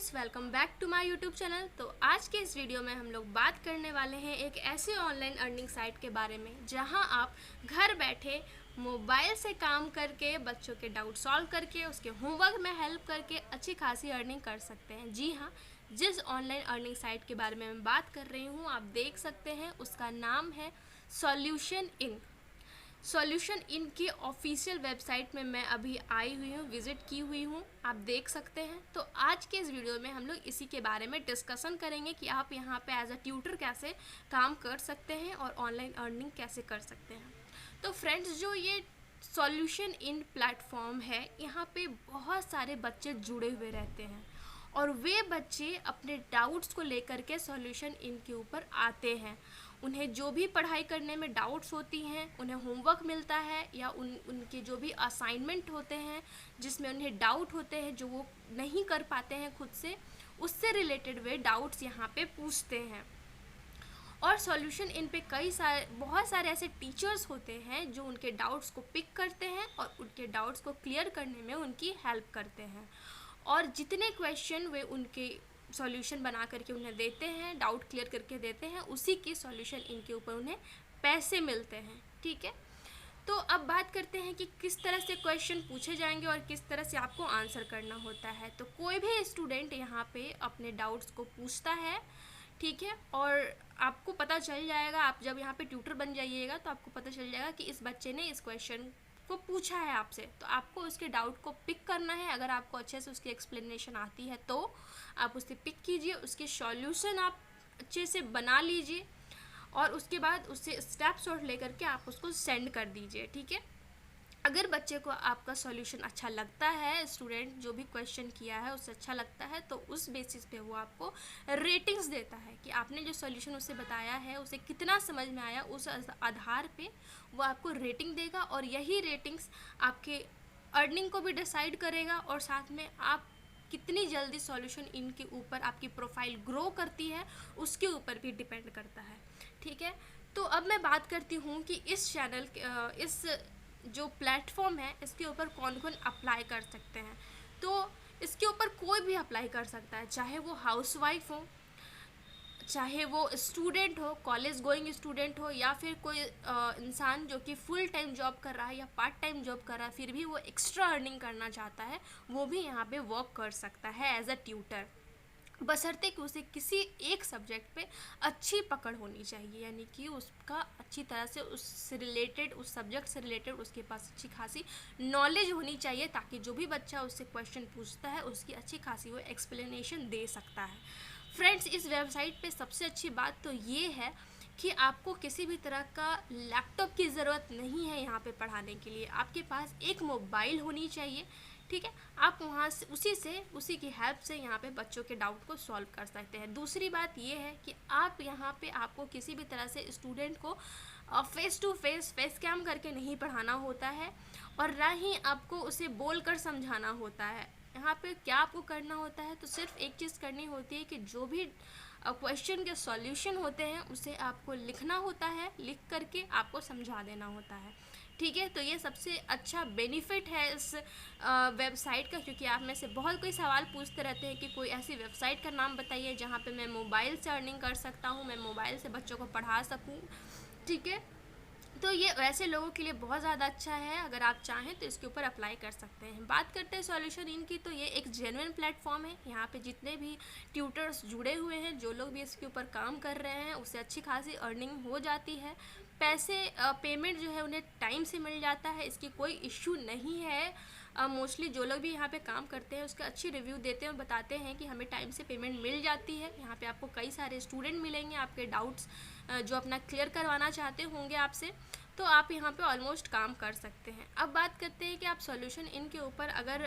Friends, welcome back to my YouTube channel. तो आज के इस वीडियो में हम लोग बात करने वाले हैं एक ऐसे ऑनलाइन अर्निंग साइट के बारे में जहां आप घर बैठे मोबाइल से काम करके, बच्चों के डाउट सॉल्व करके, उसके होमवर्क में हेल्प करके अच्छी खासी अर्निंग कर सकते हैं। जी हाँ, जिस ऑनलाइन अर्निंग साइट के बारे में मैं बात कर रही हूँ आप देख सकते हैं, उसका नाम है सॉल्यूशन इन। सॉल्यूशन इन की ऑफिशियल वेबसाइट में मैं अभी आई हुई हूँ, विज़िट की हुई हूँ, आप देख सकते हैं। तो आज के इस वीडियो में हम लोग इसी के बारे में डिस्कशन करेंगे कि आप यहाँ पे एज अ ट्यूटर कैसे काम कर सकते हैं और ऑनलाइन अर्निंग कैसे कर सकते हैं। तो फ्रेंड्स, जो ये सॉल्यूशन इन प्लेटफॉर्म है, यहाँ पे बहुत सारे बच्चे जुड़े हुए रहते हैं और वे बच्चे अपने डाउट्स को लेकर के सॉल्यूशन इन के ऊपर आते हैं। उन्हें जो भी पढ़ाई करने में डाउट्स होती हैं, उन्हें होमवर्क मिलता है या उनके जो भी असाइनमेंट होते हैं जिसमें उन्हें डाउट होते हैं जो वो नहीं कर पाते हैं खुद से, उससे रिलेटेड वे डाउट्स यहाँ पे पूछते हैं। और सॉल्यूशन इन पे बहुत सारे ऐसे टीचर्स होते हैं जो उनके डाउट्स को पिक करते हैं और उनके डाउट्स को क्लियर करने में उनकी हेल्प करते हैं। और जितने क्वेश्चन वे उनके सॉल्यूशन बना करके उन्हें देते हैं, डाउट क्लियर करके देते हैं, उसी की सॉल्यूशन इनके ऊपर उन्हें पैसे मिलते हैं। ठीक है, तो अब बात करते हैं कि किस तरह से क्वेश्चन पूछे जाएंगे और किस तरह से आपको आंसर करना होता है। तो कोई भी स्टूडेंट यहाँ पे अपने डाउट्स को पूछता है, ठीक है, और आपको पता चल जाएगा, आप जब यहाँ पे ट्यूटर बन जाइएगा तो आपको पता चल जाएगा कि इस बच्चे ने इस क्वेश्चन को पूछा है आपसे, तो आपको उसके डाउट को पिक करना है। अगर आपको अच्छे से उसकी एक्सप्लेनेशन आती है तो आप उसे पिक कीजिए, उसके सॉल्यूशन आप अच्छे से बना लीजिए और उसके बाद उससे स्नैपशॉट लेकर के आप उसको सेंड कर दीजिए। ठीक है, अगर बच्चे को आपका सॉल्यूशन अच्छा लगता है, स्टूडेंट जो भी क्वेश्चन किया है उससे अच्छा लगता है, तो उस बेसिस पे वो आपको रेटिंग्स देता है कि आपने जो सॉल्यूशन उसे बताया है उसे कितना समझ में आया। उस आधार पे वो आपको रेटिंग देगा और यही रेटिंग्स आपके अर्निंग को भी डिसाइड करेगा और साथ में आप कितनी जल्दी सॉल्यूशन इनके ऊपर आपकी प्रोफाइल ग्रो करती है उसके ऊपर भी डिपेंड करता है। ठीक है, तो अब मैं बात करती हूँ कि इस चैनल इस जो प्लेटफॉर्म है इसके ऊपर कौन कौन अप्लाई कर सकते हैं। तो इसके ऊपर कोई भी अप्लाई कर सकता है, चाहे वो हाउसवाइफ हो, चाहे वो स्टूडेंट हो, कॉलेज गोइंग स्टूडेंट हो, या फिर कोई इंसान जो कि फुल टाइम जॉब कर रहा है या पार्ट टाइम जॉब कर रहा है फिर भी वो एक्स्ट्रा अर्निंग करना चाहता है, वो भी यहाँ पे वर्क कर सकता है एज अ ट्यूटर, बशर्ते कि उसे किसी एक सब्जेक्ट पे अच्छी पकड़ होनी चाहिए, यानी कि उसका अच्छी तरह से उससे रिलेटेड, उस सब्जेक्ट से रिलेटेड उसके पास अच्छी खासी नॉलेज होनी चाहिए, ताकि जो भी बच्चा उससे क्वेश्चन पूछता है उसकी अच्छी खासी वो एक्सप्लेनेशन दे सकता है। फ्रेंड्स, इस वेबसाइट पे सबसे अच्छी बात तो ये है कि आपको किसी भी तरह का लैपटॉप की ज़रूरत नहीं है यहाँ पे पढ़ाने के लिए। आपके पास एक मोबाइल होनी चाहिए, ठीक है, आप वहाँ से उसी की हेल्प से यहाँ पे बच्चों के डाउट को सॉल्व कर सकते हैं। दूसरी बात ये है कि आप यहाँ पे आपको किसी भी तरह से स्टूडेंट को फेस टू फेस कैम करके नहीं पढ़ाना होता है और ना ही आपको उसे बोल कर समझाना होता है। यहाँ पे क्या आपको करना होता है, तो सिर्फ एक चीज़ करनी होती है कि जो भी क्वेश्चन के सॉल्यूशन होते हैं उसे आपको लिखना होता है, लिख करके आपको समझा देना होता है। ठीक है, तो ये सबसे अच्छा बेनिफिट है इस वेबसाइट का, क्योंकि आप में से बहुत कोई सवाल पूछते रहते हैं कि कोई ऐसी वेबसाइट का नाम बताइए जहाँ पे मैं मोबाइल से अर्निंग कर सकता हूँ, मैं मोबाइल से बच्चों को पढ़ा सकूँ। ठीक है, तो ये वैसे लोगों के लिए बहुत ज़्यादा अच्छा है, अगर आप चाहें तो इसके ऊपर अप्लाई कर सकते हैं। बात करते हैं सॉल्यूशन इनकी, तो ये एक जेन्युइन प्लेटफॉर्म है। यहाँ पे जितने भी ट्यूटर्स जुड़े हुए हैं, जो लोग भी इसके ऊपर काम कर रहे हैं, उससे अच्छी खासी अर्निंग हो जाती है। पेमेंट जो है उन्हें टाइम से मिल जाता है, इसकी कोई इश्यू नहीं है। मोस्टली जो लोग भी यहाँ पे काम करते हैं उसका अच्छी रिव्यू देते हैं और बताते हैं कि हमें टाइम से पेमेंट मिल जाती है। यहाँ पे आपको कई सारे स्टूडेंट मिलेंगे, आपके डाउट्स जो अपना क्लियर करवाना चाहते होंगे आपसे, तो आप यहाँ पे ऑलमोस्ट काम कर सकते हैं। अब बात करते हैं कि आप सॉल्यूशन इनके ऊपर अगर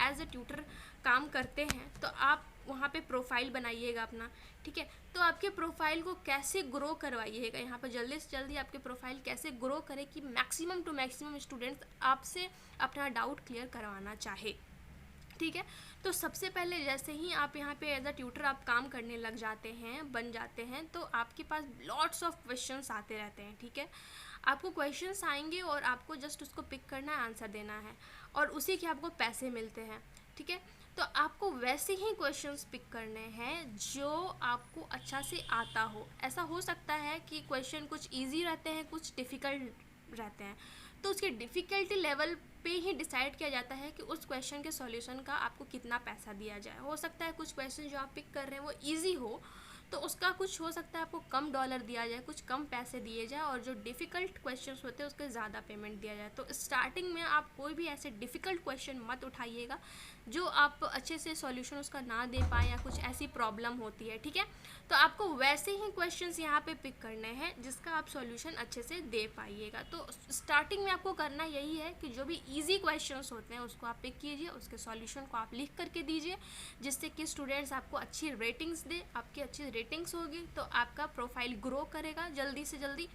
एज अ ट्यूटर काम करते हैं तो आप वहाँ पे प्रोफाइल बनाइएगा अपना। ठीक है, तो आपके प्रोफाइल को कैसे ग्रो करवाइएगा, यहाँ पर जल्दी से जल्दी आपके प्रोफाइल कैसे ग्रो करें कि मैक्सिमम टू मैक्सिमम स्टूडेंट्स आपसे अपना डाउट क्लियर करवाना चाहे। ठीक है, तो सबसे पहले जैसे ही आप यहाँ पे एज अ ट्यूटर आप काम करने लग जाते हैं, बन जाते हैं, तो आपके पास लॉट्स ऑफ क्वेश्चंस आते रहते हैं। ठीक है, आपको क्वेश्चंस आएंगे और आपको जस्ट उसको पिक करना है, आंसर देना है और उसी के आपको पैसे मिलते हैं। ठीक है, तो आपको वैसे ही क्वेश्चंस पिक करने हैं जो आपको अच्छा से आता हो। ऐसा हो सकता है कि क्वेश्चन कुछ इजी रहते हैं, कुछ डिफ़िकल्ट रहते हैं, तो उसके डिफ़िकल्टी लेवल पे ही डिसाइड किया जाता है कि उस क्वेश्चन के सॉल्यूशन का आपको कितना पैसा दिया जाए। हो सकता है कुछ क्वेश्चन जो आप पिक कर रहे हैं वो ईजी हो, तो उसका कुछ हो सकता है आपको कम डॉलर दिया जाए, कुछ कम पैसे दिए जाए, और जो डिफ़िकल्ट क्वेश्चंस होते हैं उसके ज़्यादा पेमेंट दिया जाए। तो स्टार्टिंग में आप कोई भी ऐसे डिफ़िकल्ट क्वेश्चन मत उठाइएगा जो आप अच्छे से सॉल्यूशन उसका ना दे पाए या कुछ ऐसी प्रॉब्लम होती है, ठीक है। तो आपको वैसे ही क्वेश्चंस यहाँ पे पिक करने हैं जिसका आप सॉल्यूशन अच्छे से दे पाइएगा। तो स्टार्टिंग में आपको करना यही है कि जो भी इजी क्वेश्चंस होते हैं उसको आप पिक कीजिए, उसके सॉल्यूशन को आप लिख करके दीजिए, जिससे कि स्टूडेंट्स आपको अच्छी रेटिंग्स दे। आपकी अच्छी रेटिंग्स होगी तो आपका प्रोफाइल ग्रो करेगा जल्दी से जल्दी।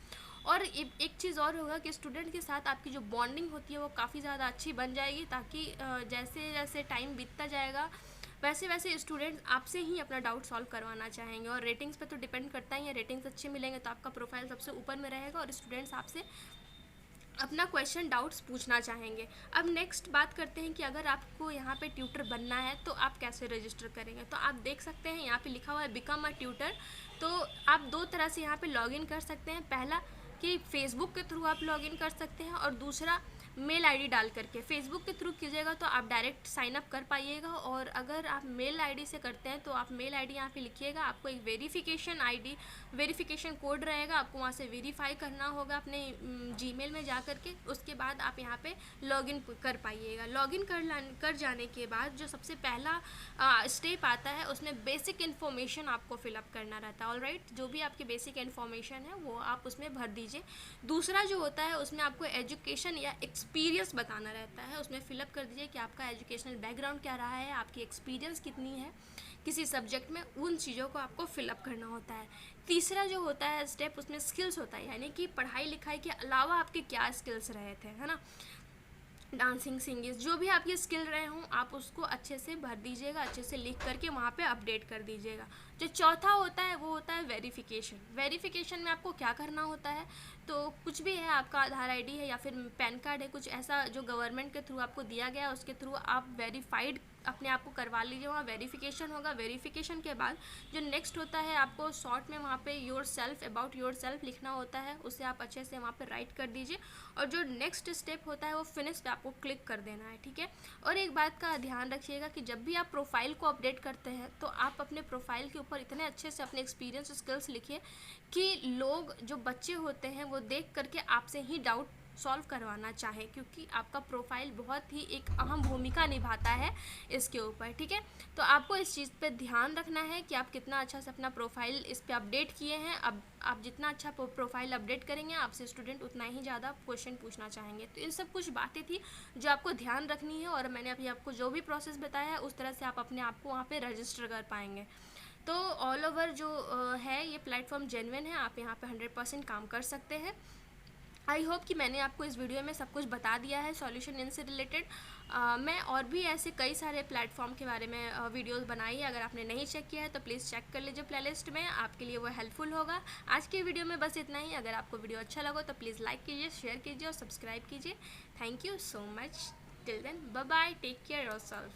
और एक चीज़ और होगा कि स्टूडेंट के साथ आपकी जो बॉन्डिंग होती है वो काफ़ी ज़्यादा अच्छी बन जाएगी, ताकि जैसे जैसे टाइम बीतता जाएगा वैसे वैसे स्टूडेंट्स आपसे ही अपना डाउट सॉल्व करवाना चाहेंगे। और रेटिंग्स पे तो डिपेंड करता ही है, रेटिंग्स अच्छे मिलेंगे तो आपका प्रोफाइल सबसे ऊपर में रहेगा और स्टूडेंट्स आपसे अपना क्वेश्चन डाउट्स पूछना चाहेंगे। अब नेक्स्ट बात करते हैं कि अगर आपको यहाँ पे ट्यूटर बनना है तो आप कैसे रजिस्टर करेंगे। तो आप देख सकते हैं यहाँ पे लिखा हुआ है बिकम अ ट्यूटर। तो आप दो तरह से यहाँ पे लॉगिन कर सकते हैं। पहला कि फेसबुक के थ्रू आप लॉगिन कर सकते हैं, और दूसरा मेल आईडी डाल करके। फेसबुक के थ्रू कीजिएगा तो आप डायरेक्ट साइन अप कर पाइएगा, और अगर आप मेल आईडी से करते हैं तो आप मेल आईडी यहाँ पे लिखिएगा, आपको एक वेरिफिकेशन कोड रहेगा, आपको वहाँ से वेरीफाई करना होगा अपने जीमेल में जा करके। उसके बाद आप यहाँ पे लॉगिन कर पाइएगा। लॉगिन कर जाने के बाद जो सबसे पहला स्टेप आता है उसमें बेसिक इन्फॉर्मेशन आपको फिलअप करना रहता है। ऑलराइट, जो भी आपकी बेसिक इन्फॉर्मेशन है वो आप उसमें भर दीजिए। दूसरा जो होता है उसमें आपको एजुकेशन या एक्सपीरियंस बताना रहता है, उसमें फिलअप कर दीजिए कि आपका एजुकेशनल बैकग्राउंड क्या रहा है, आपकी एक्सपीरियंस कितनी है किसी सब्जेक्ट में, उन चीज़ों को आपको फिलअप करना होता है। तीसरा जो होता है स्टेप उसमें स्किल्स होता है, यानी कि पढ़ाई लिखाई के अलावा आपके क्या स्किल्स रहे थे, है ना। डांसिंग, सिंगिंग, जो भी आपके स्किल रहे हों आप उसको अच्छे से भर दीजिएगा, अच्छे से लिख करके वहाँ पे अपडेट कर दीजिएगा। जो चौथा होता है वो होता है वेरिफिकेशन। वेरिफिकेशन में आपको क्या करना होता है, तो कुछ भी है, आपका आधार आईडी है या फिर पैन कार्ड है, कुछ ऐसा जो गवर्नमेंट के थ्रू आपको दिया गया है उसके थ्रू आप वेरीफाइड अपने आप को करवा लीजिए। वहाँ वेरिफिकेशन होगा। वेरिफिकेशन के बाद जो नेक्स्ट होता है आपको शॉर्ट में वहाँ पे your self, about your self लिखना होता है, उसे आप अच्छे से वहाँ पे राइट कर दीजिए। और जो नेक्स्ट स्टेप होता है वो फिनिश पे आपको क्लिक कर देना है, ठीक है। और एक बात का ध्यान रखिएगा कि जब भी आप प्रोफाइल को अपडेट करते हैं तो आप अपने प्रोफाइल के ऊपर इतने अच्छे से अपने एक्सपीरियंस, स्किल्स लिखिए कि लोग, जो बच्चे होते हैं वो देख करके आपसे ही डाउट सॉल्व करवाना चाहे, क्योंकि आपका प्रोफाइल बहुत ही एक अहम भूमिका निभाता है इसके ऊपर, ठीक है। तो आपको इस चीज़ पे ध्यान रखना है कि आप कितना अच्छा से अपना प्रोफाइल इस पे अपडेट किए हैं। अब आप जितना अच्छा प्रोफाइल अपडेट करेंगे आपसे स्टूडेंट उतना ही ज़्यादा क्वेश्चन पूछना चाहेंगे। तो इन सब कुछ बातें थी जो आपको ध्यान रखनी है, और मैंने अभी आपको जो भी प्रोसेस बताया है उस तरह से आप अपने आप को वहाँ पर रजिस्टर कर पाएंगे। तो ऑल ओवर जो है ये प्लेटफॉर्म जेन्युइन है, आप यहाँ पे 100% काम कर सकते हैं। आई होप कि मैंने आपको इस वीडियो में सब कुछ बता दिया है सॉल्यूशन इन से रिलेटेड। मैं और भी ऐसे कई सारे प्लेटफॉर्म के बारे में वीडियोस बनाई है, अगर आपने नहीं चेक किया है तो प्लीज़ चेक कर लीजिए प्लेलिस्ट में, आपके लिए वो हेल्पफुल होगा। आज की वीडियो में बस इतना ही। अगर आपको वीडियो अच्छा लगा तो प्लीज़ लाइक कीजिए, शेयर कीजिए और सब्सक्राइब कीजिए। Thank you so much. Till then, bye bye, take care yourself.